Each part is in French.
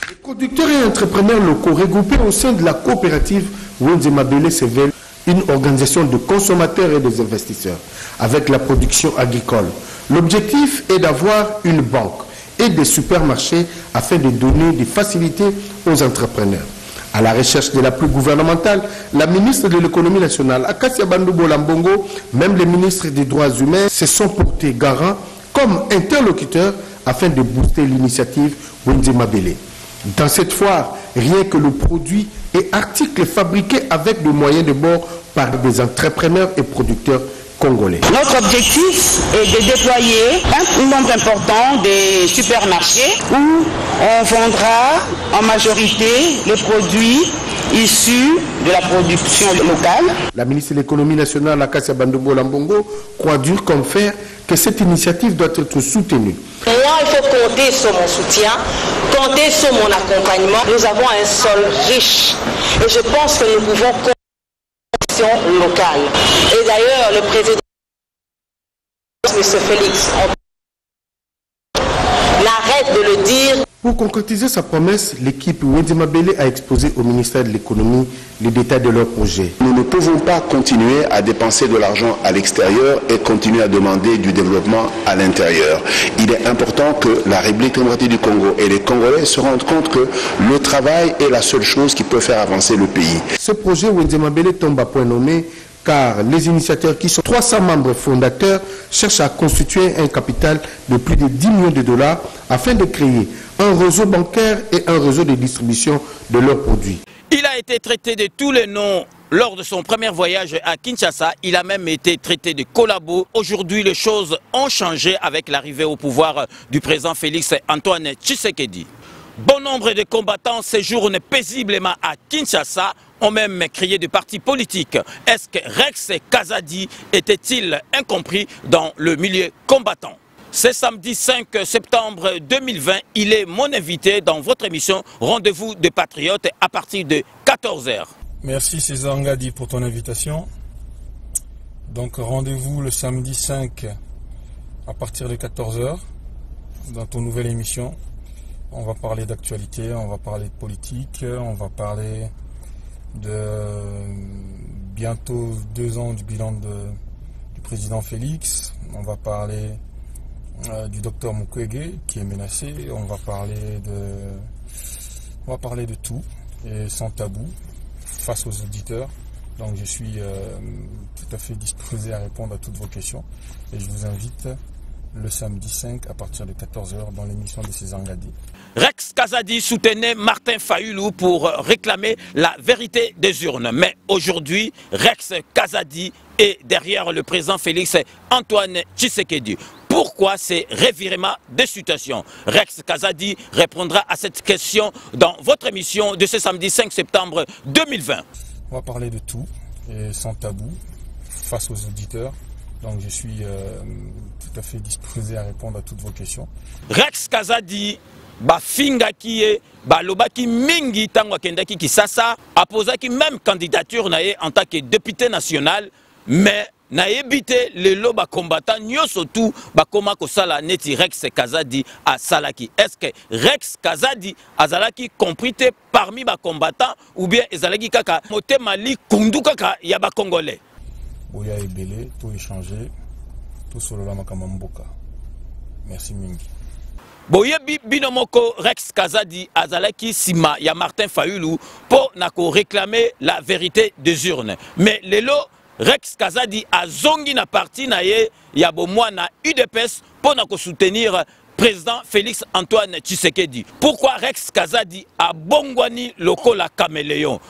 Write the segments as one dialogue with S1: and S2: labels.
S1: Les producteurs et entrepreneurs locaux regroupés au sein de la coopérative Wenzemabele Sevel, une organisation de consommateurs et des investisseurs avec la production agricole. L'objectif est d'avoir une banque et des supermarchés afin de donner des facilités aux entrepreneurs. À la recherche de l'appui gouvernemental, la ministre de l'économie nationale, Akasia Bandoubo Lambongo, même les ministres des droits humains se sont portés garants comme interlocuteurs afin de booster l'initiative Wenzemabele. Dans cette foire, rien que le produit et articles fabriqués avec des moyens de bord par des entrepreneurs et producteurs congolais.
S2: Notre objectif est de déployer un nombre important de supermarchés où on vendra en majorité les produits issus de la production locale.
S1: La ministre de l'économie nationale, Akasia Bandoubo Lambongo, croit dur comme fer que cette initiative doit être soutenue.
S3: Moi, il faut compter sur mon soutien, compter sur mon accompagnement. Nous avons un sol riche et je pense que nous pouvons compter sur l'action locale. Et d'ailleurs, le président, M. Félix, n'arrête de le dire.
S1: Pour concrétiser sa promesse, l'équipe Wenzemabele a exposé au ministère de l'économie les détails de leur projet.
S4: Nous ne pouvons pas continuer à dépenser de l'argent à l'extérieur et continuer à demander du développement à l'intérieur. Il est important que la République démocratique du Congo et les Congolais se rendent compte que le travail est la seule chose qui peut faire avancer le pays.
S1: Ce projet Wenzemabele tombe à point nommé car les initiateurs qui sont 300 membres fondateurs cherchent à constituer un capital de plus de 10 millions de dollars afin de créer un réseau bancaire et un réseau de distribution de leurs produits.
S5: Il a été traité de tous les noms lors de son premier voyage à Kinshasa. Il a même été traité de collabo. Aujourd'hui, les choses ont changé avec l'arrivée au pouvoir du président Félix Antoine Tshisekedi. Bon nombre de combattants séjournent paisiblement à Kinshasa, ont même créé des partis politiques. Est-ce que Rex Kazadi était-il incompris dans le milieu combattant? C'est samedi 5 septembre 2020, il est mon invité dans votre émission Rendez-vous des Patriotes à partir de 14 h.
S6: Merci César Ngadi pour ton invitation. Donc rendez-vous le samedi 5 à partir de 14 h dans ton nouvelle émission. On va parler d'actualité, on va parler de politique, on va parler de bientôt 2 ans du bilan du président Félix. On va parler du docteur Mukwege qui est menacé. On va parler de tout et sans tabou face aux auditeurs. Donc je suis tout à fait disposé à répondre à toutes vos questions et je vous invite le samedi 5 à partir de 14 h dans l'émission de César Ngadi.
S5: Rex Kazadi soutenait Martin Fayulu pour réclamer la vérité des urnes. Mais aujourd'hui, Rex Kazadi est derrière le président Félix Antoine Tshisekedi. Pourquoi ces revirements de situation? Rex Kazadi répondra à cette question dans votre émission de ce samedi 5 septembre 2020.
S6: On va parler de tout et sans tabou face aux auditeurs. Donc je suis tout à fait disposé à répondre à toutes vos questions.
S5: Rex Kazadi bafingaki ye balobaki mingi tango akendaki Kisasa aposaki même candidature naye en tant que député national, mais nayebi te lelo ba combattant nyoso tout bakoma kosala neti Rex Kazadi a salaki. Est-ce que Rex Kazadi azalaki compris te parmi ba combattants ou bien ezalaki kaka motema li kundu kaka ya ba congolais?
S6: Boya ebele tout échanger tout solo la makamamboka. Merci mingi.
S5: Boyebi binomoko Rex Kazadi azalaki sima ya Martin Fayulu pour nako réclamer la vérité des urnes. Mais lelo Rex Kazadi a zongi na parti na ye ya bomwana UDPS pour nako soutenir président Félix Antoine Tshisekedi. Pourquoi Rex Kazadi a bongwani lokola caméléon?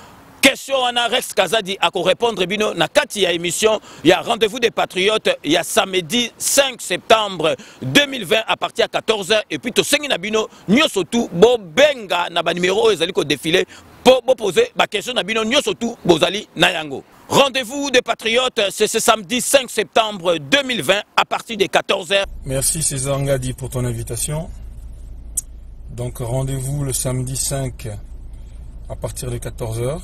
S5: Question à Rex Kazadi à répondre bino na kati ya émission ya Rendez-vous des Patriotes ya samedi 5 septembre 2020 à partir de 14 h et puis to sengi na bino nyoso tout bo benga na ba numéro ezali ko défiler pour poser ba question na bino nyoso tout bozali na yango. Rendez-vous des Patriotes, c'est ce samedi 5 septembre 2020 à partir de 14 h.
S6: Merci César Ngadi pour ton invitation. Donc rendez-vous le samedi 5 à partir de 14 h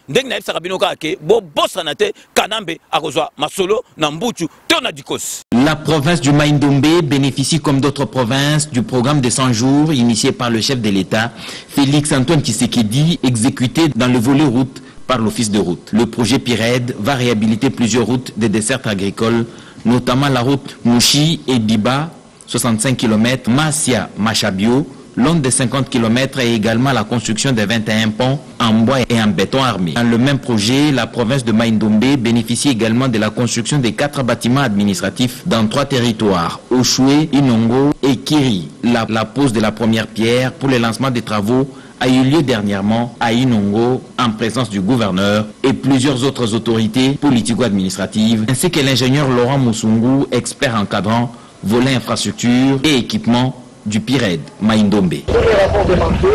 S5: ndenge na yebisaka bino kaka ke bobosana te Kanambe akozwa masolo na Mbutu to na Dikos.
S7: La province du Mai-Ndombe bénéficie comme d'autres provinces du programme de 100 jours initié par le chef de l'État, Félix Antoine Tshisekedi, exécuté dans le volet route par l'Office de route. Le projet PIRED va réhabiliter plusieurs routes de dessertes agricoles, notamment la route Mouchi et Diba, 65 km, Massia-Machabio, long de 50 km, et également la construction de 21 ponts en bois et en béton armé. Dans le même projet, la province de Mai-Ndombe bénéficie également de la construction de 4 bâtiments administratifs dans 3 territoires, Oshwe, Inongo et Kiri. La pose de la première pierre pour le lancement des travaux a eu lieu dernièrement à Inongo en présence du gouverneur et plusieurs autres autorités politico-administratives, ainsi que l'ingénieur Laurent Moussungu, expert encadrant volet infrastructure et équipement du PIRED Mai-Ndombe.
S8: Nous leur avons demandé,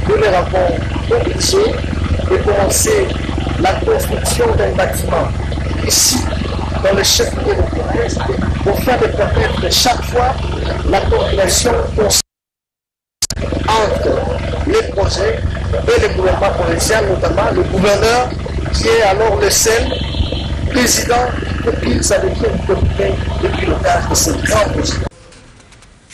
S8: nous leur avons obligé de commencer la construction d'un bâtiment ici, dans le chef-lieu de province, pour faire de permettre chaque fois la coordination entre les projets et le gouvernement provincial, notamment le gouverneur qui est alors le seul président, et puis ça devient une communauté de pilotage de ce grand projet.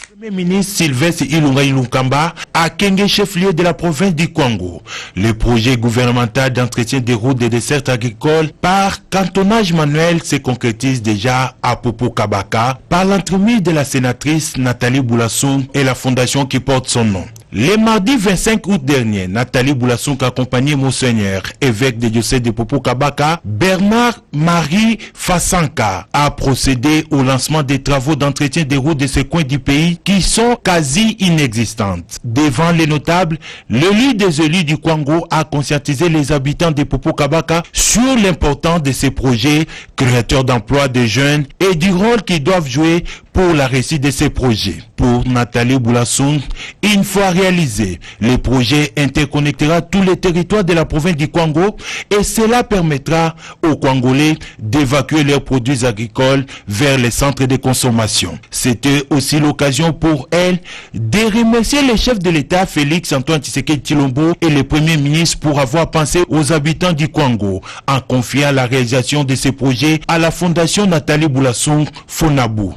S9: Le Premier ministre Sylvestre Ilunga Ilunkamba a Kenge, chef-lieu de la province du Kwango. Le projet gouvernemental d'entretien des routes des dessertes agricoles par cantonnage manuel se concrétise déjà à Popo Kabaka par l'entremise de la sénatrice Nathalie Boulassou et la fondation qui porte son nom. Le mardi 25 août dernier, Nathalie Boulassou a accompagné Monseigneur, évêque de diocèse de Popo Kabaka, Bernard-Marie Fassanka, a procédé au lancement des travaux d'entretien des routes de ce coin du pays qui sont quasi inexistantes. Devant les notables, l'élu des élus du Kwango a conscientisé les habitants de Popo Kabaka sur l'importance de ces projets créateurs d'emplois des jeunes et du rôle qu'ils doivent jouer pour la réussite de ces projets. Pour Nathalie Boulassou, une fois réalisé, le projet interconnectera tous les territoires de la province du Kwango et cela permettra aux Kwangolais d'évacuer leurs produits agricoles vers les centres de consommation. C'était aussi l'occasion pour elle de remercier le chef de l'État Félix Antoine Tshisekedi Tshilombo et le Premier ministre pour avoir pensé aux habitants du Kwango en confiant la réalisation de ces projets à la fondation Nathalie Boulassou Fonabu.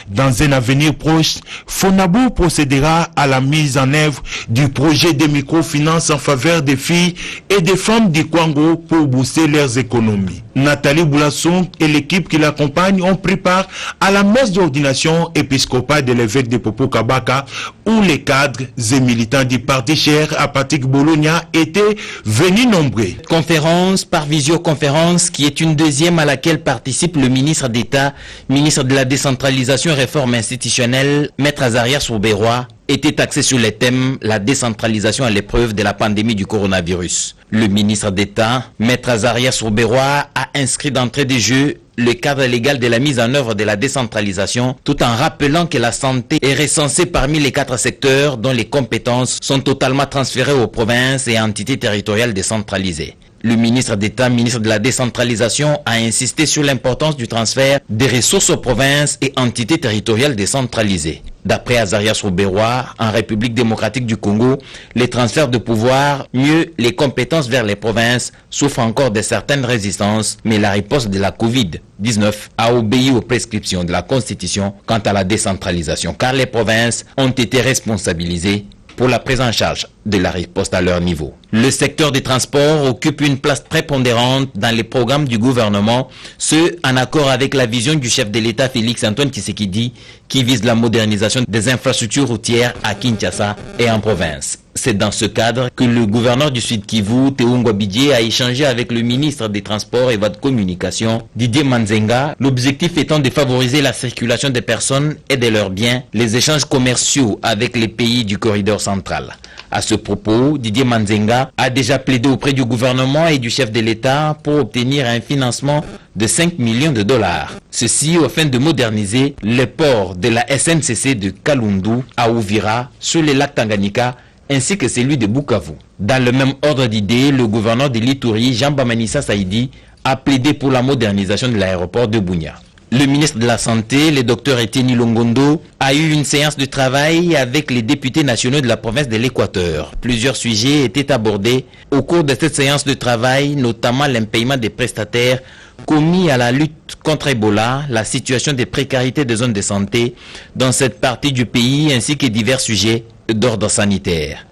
S9: Dans un avenir proche, Fonabu procédera à la mise en œuvre du projet de microfinance en faveur des filles et des femmes du Kwango pour booster leurs économies. Nathalie Boulassou et l'équipe qui l'accompagne ont pris part à la messe d'ordination épiscopale de l'évêque de Popo Kabaka où les cadres et militants du parti cher à Patrick Bologna étaient venus nombreux.
S7: Conférence par visioconférence qui est une deuxième à laquelle participe le ministre d'État, ministre de la décentralisation et réforme institutionnelle, Maître Azarias Soubeyrois, était axé sur les thèmes la décentralisation à l'épreuve de la pandémie du coronavirus. Le ministre d'État, Maître Azarias Soubeyrois, a inscrit d'entrée de jeu le cadre légal de la mise en œuvre de la décentralisation, tout en rappelant que la santé est recensée parmi les 4 secteurs dont les compétences sont totalement transférées aux provinces et entités territoriales décentralisées. Le ministre d'État, ministre de la décentralisation, a insisté sur l'importance du transfert des ressources aux provinces et entités territoriales décentralisées. D'après Azarias Soubeyrois, en République démocratique du Congo, les transferts de pouvoir, mieux les compétences vers les provinces, souffrent encore de certaines résistances, mais la riposte de la Covid-19 a obéi aux prescriptions de la Constitution quant à la décentralisation, car les provinces ont été responsabilisées pour la prise en charge de la riposte à leur niveau. Le secteur des transports occupe une place prépondérante dans les programmes du gouvernement, ce en accord avec la vision du chef de l'État Félix Antoine Tshisekedi qui vise la modernisation des infrastructures routières à Kinshasa et en province. C'est dans ce cadre que le gouverneur du Sud Kivu, Teungwa Bidje, a échangé avec le ministre des Transports et de Communication, Didier Manzenga, l'objectif étant de favoriser la circulation des personnes et de leurs biens, les échanges commerciaux avec les pays du corridor central. À ce propos, Didier Manzenga a déjà plaidé auprès du gouvernement et du chef de l'État pour obtenir un financement de 5 millions de dollars. Ceci afin de moderniser le port de la SNCC de Kalundu à Uvira sur le lac Tanganyika ainsi que celui de Bukavu. Dans le même ordre d'idées, le gouverneur de l'Ituri, Jean Bamanissa Saïdi, a plaidé pour la modernisation de l'aéroport de Bunia. Le ministre de la Santé, le docteur Etienne Longondo, a eu une séance de travail avec les députés nationaux de la province de l'Équateur. Plusieurs sujets étaient abordés au cours de cette séance de travail, notamment l'impayement des prestataires commis à la lutte contre Ebola, la situation de précarité des zones de santé dans cette partie du pays, ainsi que divers sujets d'ordre sanitaire.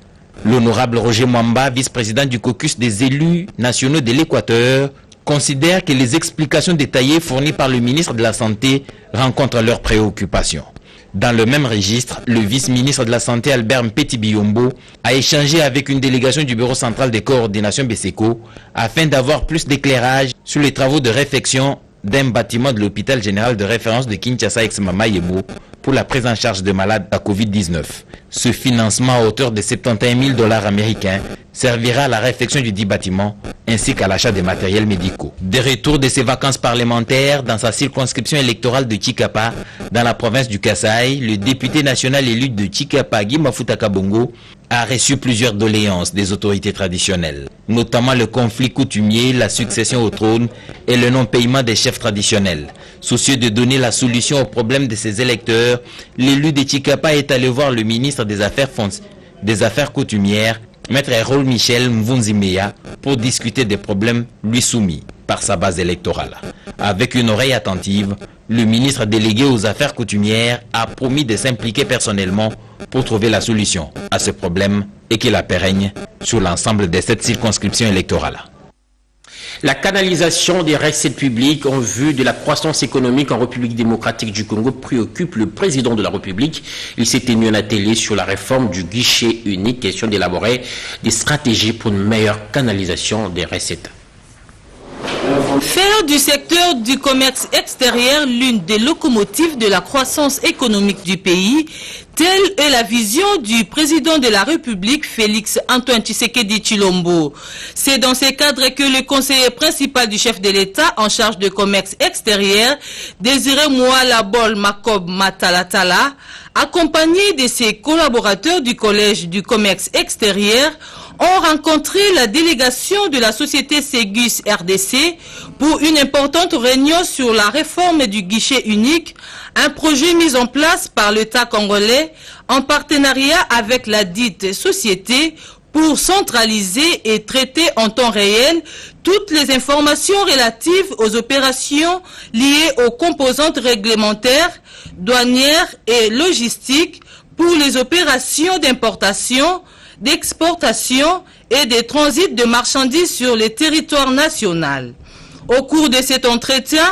S7: L'honorable Roger Mwamba, vice-président du caucus des élus nationaux de l'Équateur, considère que les explications détaillées fournies par le ministre de la Santé rencontrent leurs préoccupations. Dans le même registre, le vice-ministre de la Santé Albert Mpeti Biyombo a échangé avec une délégation du Bureau central de coordination BESECO afin d'avoir plus d'éclairage sur les travaux de réfection d'un bâtiment de l'hôpital général de référence de Kinshasa ex-Mama Yebo pour la prise en charge de malades à Covid-19. Ce financement à hauteur de 71 000 $ américains servira à la réfection du dit bâtiment ainsi qu'à l'achat des matériels médicaux. De retour de ses vacances parlementaires dans sa circonscription électorale de Chikapa, dans la province du Kasaï, le député national élu de Chikapa, Guy Mafuta Kabongo, a reçu plusieurs doléances des autorités traditionnelles, notamment le conflit coutumier, la succession au trône et le non-paiement des chefs traditionnels. Soucieux de donner la solution aux problèmes de ses électeurs, l'élu de Chikapa est allé voir le ministre des Affaires coutumières, Maître Erol Michel Mvunzimeya, pour discuter des problèmes lui soumis par sa base électorale. Avec une oreille attentive, le ministre délégué aux Affaires coutumières a promis de s'impliquer personnellement pour trouver la solution à ce problème et qu'il la pérenne sur l'ensemble de cette circonscription électorale.
S10: La canalisation des recettes publiques en vue de la croissance économique en République démocratique du Congo préoccupe le président de la République. Il s'est tenu un atelier sur la réforme du guichet unique, question d'élaborer des stratégies pour une meilleure canalisation des recettes.
S11: Faire du secteur du commerce extérieur l'une des locomotives de la croissance économique du pays, telle est la vision du président de la République, Félix Antoine Tshisekedi Tshilombo. C'est dans ce cadre que le conseiller principal du chef de l'État en charge de commerce extérieur, Désiré Moualabol Makob Matalatala, accompagné de ses collaborateurs du collège du commerce extérieur, ont rencontré la délégation de la société Ségus RDC pour une importante réunion sur la réforme du guichet unique, un projet mis en place par l'État congolais en partenariat avec la dite société pour centraliser et traiter en temps réel toutes les informations relatives aux opérations liées aux composantes réglementaires, douanières et logistiques pour les opérations d'importation, d'exportation et de transit de marchandises sur le territoire national. Au cours de cet entretien,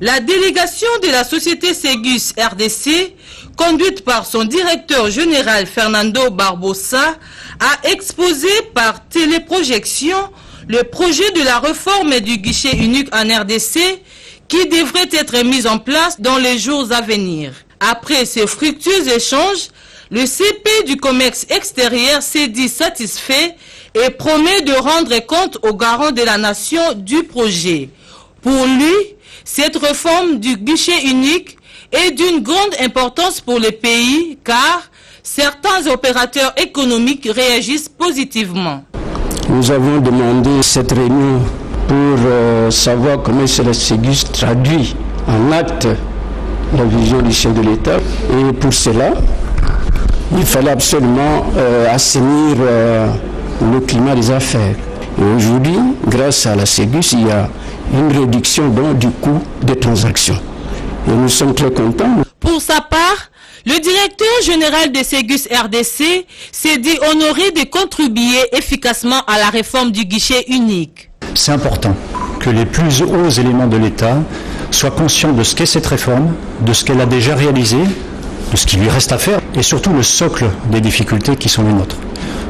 S11: la délégation de la société Ségus RDC, conduite par son directeur général Fernando Barbosa, a exposé par téléprojection le projet de la réforme du guichet unique en RDC qui devrait être mis en place dans les jours à venir. Après ces fructueux échanges, le CP du commerce extérieur s'est dit satisfait et promet de rendre compte aux garants de la nation du projet. Pour lui, cette réforme du guichet unique est d'une grande importance pour le pays car certains opérateurs économiques réagissent positivement.
S12: Nous avons demandé cette réunion pour savoir comment le Ségus traduit en acte la vision du chef de l'État. Et pour cela, il fallait absolument assainir le climat des affaires. Et aujourd'hui, grâce à la Ségus, il y a une réduction donc, du coût des transactions. Et nous sommes très contents.
S11: Pour sa part, le directeur général de Ségus RDC s'est dit honoré de contribuer efficacement à la réforme du guichet unique.
S13: C'est important que les plus hauts éléments de l'État soient conscients de ce qu'est cette réforme, de ce qu'elle a déjà réalisé, de ce qui lui reste à faire et surtout le socle des difficultés qui sont les nôtres.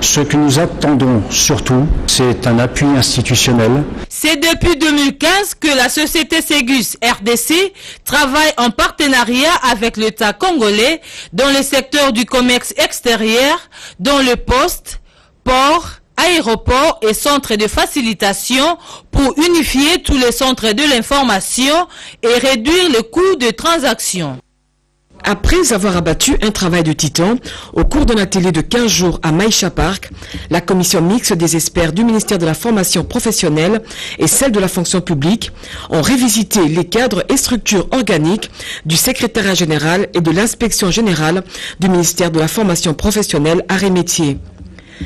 S13: Ce que nous attendons surtout, c'est un appui institutionnel.
S11: C'est depuis 2015 que la société Ségus RDC travaille en partenariat avec l'État congolais dans le secteur du commerce extérieur, dans le poste, port, aéroport et centres de facilitation pour unifier tous les centres de l'information et réduire le coût de transaction.
S14: Après avoir abattu un travail de titan au cours d'un atelier de 15 jours à Maïcha Park, la commission mixte des experts du ministère de la formation professionnelle et celle de la fonction publique ont revisité les cadres et structures organiques du secrétariat général et de l'inspection générale du ministère de la formation professionnelle arts et métiers.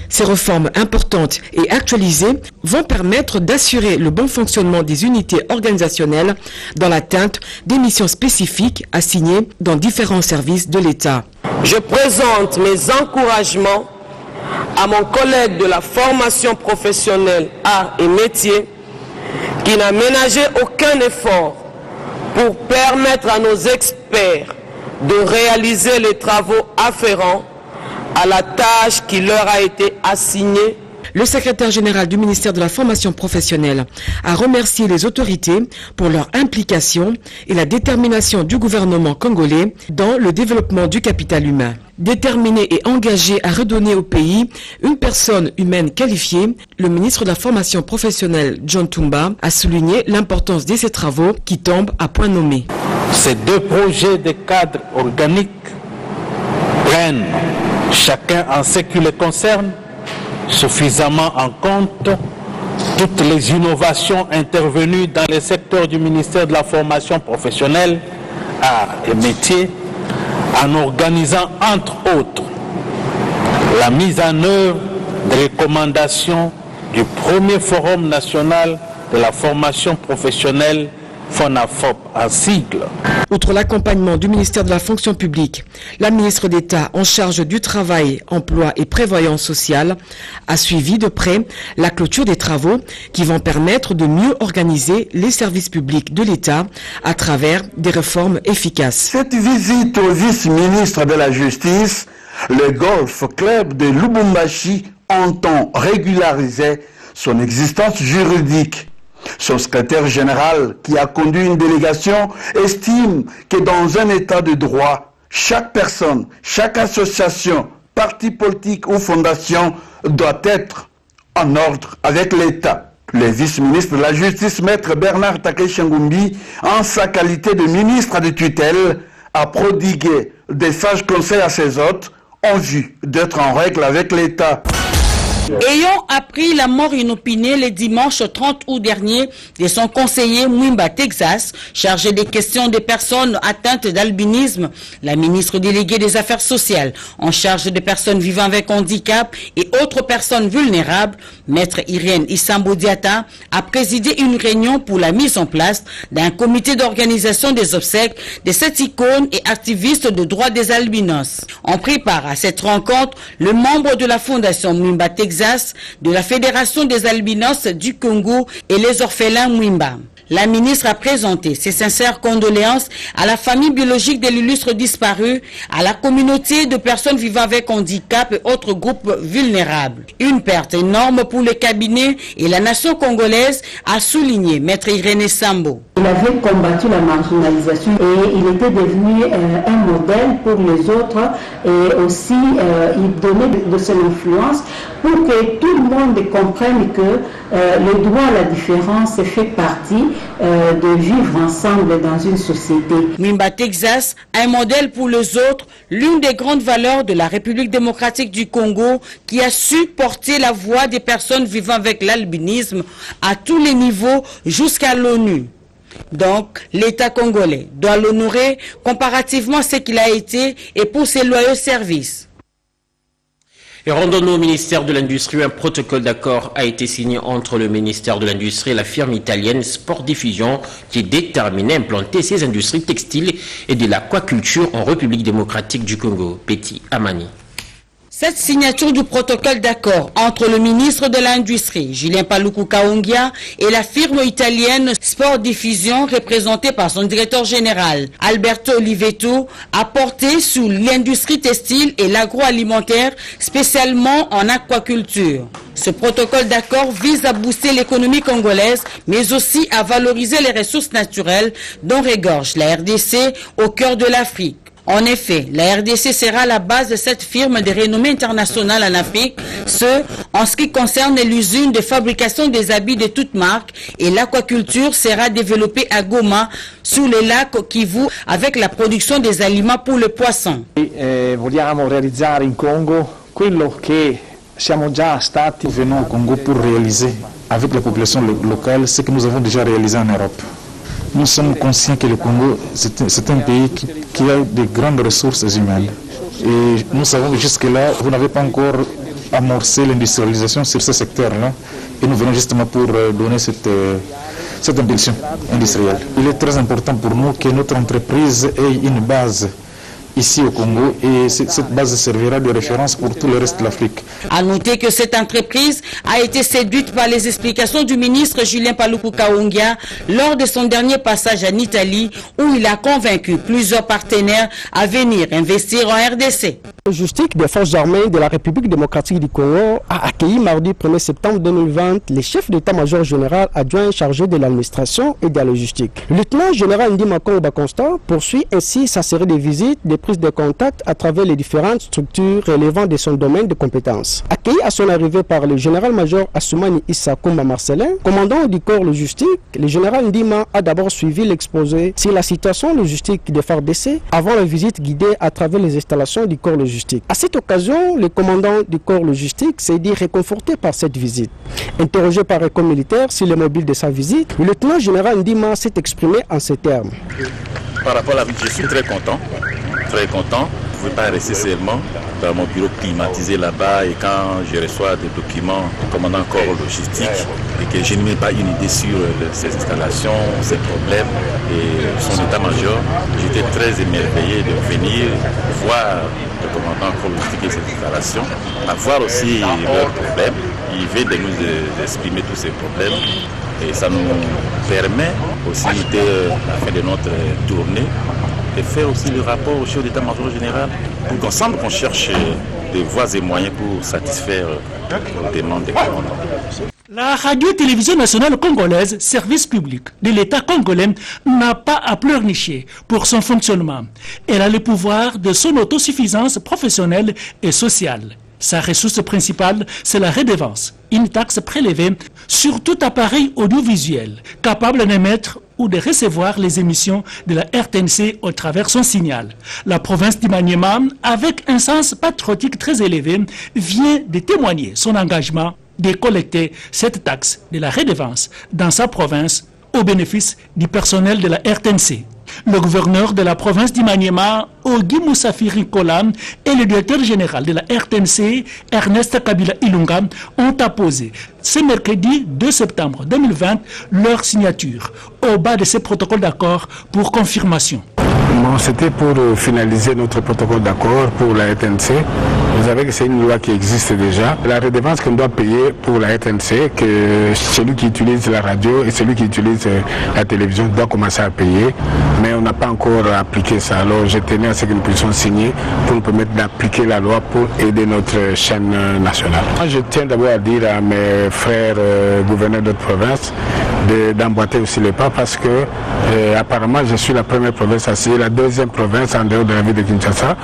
S14: Ces réformes importantes et actualisées vont permettre d'assurer le bon fonctionnement des unités organisationnelles dans l'atteinte des missions spécifiques assignées dans différents services de l'État.
S15: Je présente mes encouragements à mon collègue de la formation professionnelle arts et métiers qui n'a ménagé aucun effort pour permettre à nos experts de réaliser les travaux afférents à la tâche qui leur a été assignée.
S14: Le secrétaire général du ministère de la formation professionnelle a remercié les autorités pour leur implication et la détermination du gouvernement congolais dans le développement du capital humain. Déterminé et engagé à redonner au pays une personne humaine qualifiée, le ministre de la formation professionnelle John Tumba a souligné l'importance de ces travaux qui tombent à point nommé.
S16: Ces deux projets de cadre organique prennent chacun en ce qui le concerne suffisamment en compte toutes les innovations intervenues dans les secteurs du ministère de la formation professionnelle, arts et métiers, en organisant entre autres la mise en œuvre des recommandations du premier forum national de la formation professionnelle FONAFOP en sigle.
S14: Outre l'accompagnement du ministère de la fonction publique, la ministre d'État en charge du travail, emploi et prévoyance sociale a suivi de près la clôture des travaux qui vont permettre de mieux organiser les services publics de l'État à travers des réformes efficaces.
S17: Cette visite au vice-ministre de la Justice, le Golf Club de Lubumbashi entend régulariser son existence juridique. Son secrétaire général, qui a conduit une délégation, estime que dans un état de droit, chaque personne, chaque association, parti politique ou fondation doit être en ordre avec l'État. Le vice-ministre de la Justice, maître Bernard Takeshi Ngumbi, en sa qualité de ministre de tutelle, a prodigué des sages conseils à ses hôtes en vue d'être en règle avec l'État.
S18: Ayant appris la mort inopinée le dimanche 30 août dernier de son conseiller Mwimba Texas, chargé des questions des personnes atteintes d'albinisme, la ministre déléguée des Affaires sociales en charge des personnes vivant avec handicap et autres personnes vulnérables, maître Irène Isambo Diata, a présidé une réunion pour la mise en place d'un comité d'organisation des obsèques de cette icône et activiste de droits des albinos. On prit part à cette rencontre le membre de la fondation Mwimba Texas, de la Fédération des albinos du Congo et les orphelins Mwimba. La ministre a présenté ses sincères condoléances à la famille biologique de l'illustre disparu, à la communauté de personnes vivant avec handicap et autres groupes vulnérables. Une perte énorme pour le cabinet et la nation congolaise, a souligné maître Irène Sambo.
S19: Il avait combattu la marginalisation et il était devenu un modèle pour les autres et aussi il donnait de son influence pour que tout le monde comprenne que le droit à la différence fait partie de vivre ensemble dans une société.
S18: Mwimba Texas, un modèle pour les autres, l'une des grandes valeurs de la République démocratique du Congo qui a su porter la voix des personnes vivant avec l'albinisme à tous les niveaux jusqu'à l'ONU. Donc, l'État congolais doit l'honorer comparativement à ce qu'il a été et pour ses loyaux services.
S10: Et rendons-nous au ministère de l'Industrie. Un protocole d'accord a été signé entre le ministère de l'Industrie et la firme italienne Sport Diffusion qui est déterminée à implanter ses industries textiles et de l'aquaculture en République démocratique du Congo. Petit Amani.
S18: Cette signature du protocole d'accord entre le ministre de l'Industrie, Julien Paluku Kaongia, et la firme italienne Sport Diffusion, représentée par son directeur général, Alberto Olivetto, a porté sur l'industrie textile et l'agroalimentaire, spécialement en aquaculture. Ce protocole d'accord vise à booster l'économie congolaise, mais aussi à valoriser les ressources naturelles dont regorge la RDC au cœur de l'Afrique. En effet, la RDC sera la base de cette firme de renommée internationale en Afrique, ce en ce qui concerne l'usine de fabrication des habits de toutes marques, et l'aquaculture sera développée à Goma, sous le lac Kivu, avec la production des aliments pour le poisson.
S20: Vogliamo realizzare in Congo quello che siamo già stati.
S6: Nous venons au Congo pour réaliser avec la population locale ce que nous avons déjà réalisé en Europe. Nous sommes conscients que le Congo, c'est un pays qui a de grandes ressources humaines. Et nous savons que jusque-là, vous n'avez pas encore amorcé l'industrialisation sur ce secteur-là. Et nous venons justement pour donner cette impulsion industrielle. Il est très important pour nous que notre entreprise ait une base ici au Congo, et cette base servira de référence pour tout le reste de l'Afrique.
S18: À noter que cette entreprise a été séduite par les explications du ministre Julien Paluku Kahongya lors de son dernier passage en Italie, où il a convaincu plusieurs partenaires à venir investir en RDC.
S21: La logistique des forces armées de la République démocratique du Congo a accueilli mardi 1er septembre 2020 les chefs d'état-major général adjoint chargé de l'administration et de la logistique. Le lieutenant général Ndima Kongo Constant poursuit ainsi sa série de visites, de prises de contact à travers les différentes structures relevant de son domaine de compétences. Accueilli à son arrivée par le général-major Assoumani Issa Koumba Marcelin, commandant du corps logistique, le général Ndima a d'abord suivi l'exposé sur la situation logistique de FARDC avant la visite guidée à travers les installations du corps logistique. À cette occasion, le commandant du corps logistique s'est dit réconforté par cette visite. Interrogé par un corps militaire sur le mobile de sa visite, le lieutenant général Ndima s'est exprimé en ces termes.
S22: Par rapport à la visite, je suis très content. Très content. Je ne veux pas rester seulement dans mon bureau climatisé là-bas, et quand je reçois des documents du commandant corps logistique et que je ne mets pas une idée sur ces installations, ces problèmes et son état-major, j'étais très émerveillé de venir voir le commandant corps logistique et ces installations, à voir aussi leurs problèmes. Il vient de nous exprimer tous ces problèmes, et ça nous permet aussi, à la fin de notre tournée, de faire aussi le rapport au chef d'état-major général pour qu'ensemble on cherche des voies et moyens pour satisfaire les demandes des commandants.
S23: La radio-télévision nationale congolaise, service public de l'État congolais, n'a pas à pleurnicher pour son fonctionnement. Elle a le pouvoir de son autosuffisance professionnelle et sociale. Sa ressource principale, c'est la redevance, une taxe prélevée sur tout appareil audiovisuel capable d'émettre ou de recevoir les émissions de la RTNC au travers son signal. La province du Maniema, avec un sens patriotique très élevé, vient de témoigner son engagement de collecter cette taxe de la redevance dans sa province au bénéfice du personnel de la RTNC. Le gouverneur de la province du Maniema, Ogi Moussafiri Kola, et le directeur général de la RTNC, Ernest Kabila Ilunga, ont apposé ce mercredi 2 septembre 2020 leur signature au bas de ces protocoles d'accord pour confirmation.
S24: Bon, c'était pour finaliser notre protocole d'accord pour la RTNC. Vous savez que c'est une loi qui existe déjà. La redevance qu'on doit payer pour la RTNC, que celui qui utilise la radio et celui qui utilise la télévision doit commencer à payer. Mais on n'a pas encore appliqué ça. Alors je tenais à ce que nous puissions signer pour nous permettre d'appliquer la loi pour aider notre chaîne nationale. Moi, je tiens d'abord à dire à mes frères gouverneurs d'autres provinces d'emboîter aussi les pas, parce que apparemment je suis la première province à signer, la deuxième province en dehors de la ville de Kinshasa,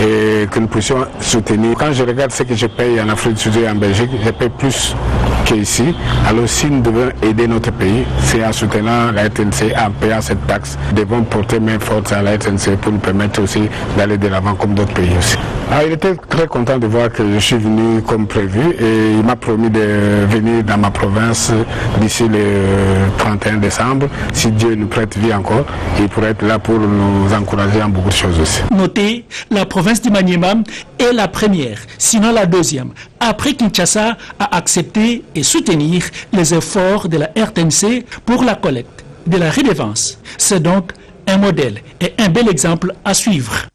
S24: et que nous puissions soutenir. Quand je regarde ce que je paye en Afrique du Sud et en Belgique, je paye plus qu'ici. Alors si nous devons aider notre pays, c'est en soutenant la RTNC, en payant cette taxe. Nous devons porter main forte à la RTNC pour nous permettre aussi d'aller de l'avant comme d'autres pays aussi. Alors, il était très content de voir que je suis venu comme prévu, et il m'a promis de venir dans ma province d'ici le 31 décembre. Si Dieu nous prête vie encore, il pourrait être là pour nous encourager en beaucoup de choses aussi.
S23: Notez, la province du Maniema est la première, sinon la deuxième, après Kinshasa a accepté et soutenir les efforts de la RTNC pour la collecte de la redevance. C'est donc un modèle et un bel exemple à suivre.